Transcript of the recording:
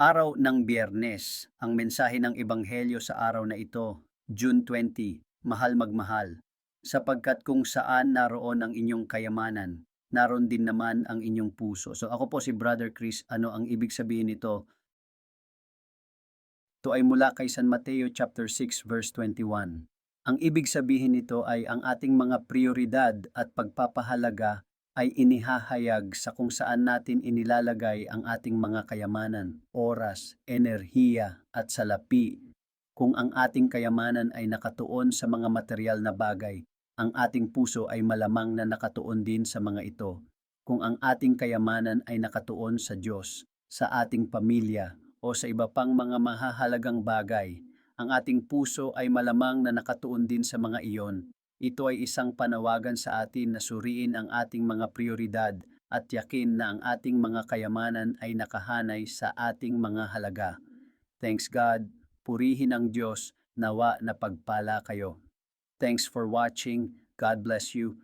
Araw ng Biyernes, ang mensahe ng Ebanghelyo sa araw na ito, June 20, Mahal Magmahal. Sapagkat kung saan naroon ang inyong kayamanan, naroon din naman ang inyong puso. So ako po si Brother Chris, ano ang ibig sabihin nito? Ito ay mula kay San Mateo chapter 6 verse 21. Ang ibig sabihin nito ay ang ating mga prioridad at pagpapahalaga ay inihahayag sa kung saan natin inilalagay ang ating mga kayamanan, oras, enerhiya at salapi. Kung ang ating kayamanan ay nakatuon sa mga material na bagay, ang ating puso ay malamang na nakatuon din sa mga ito. Kung ang ating kayamanan ay nakatuon sa Diyos, sa ating pamilya, o sa iba pang mga mahahalagang bagay, ang ating puso ay malamang na nakatuon din sa mga iyon. Ito ay isang panawagan sa atin na suriin ang ating mga prioridad at yakin na ang ating mga kayamanan ay nakahanay sa ating mga halaga. Thanks God, purihin ang Diyos, nawa na pagpala kayo. Thanks for watching. God bless you.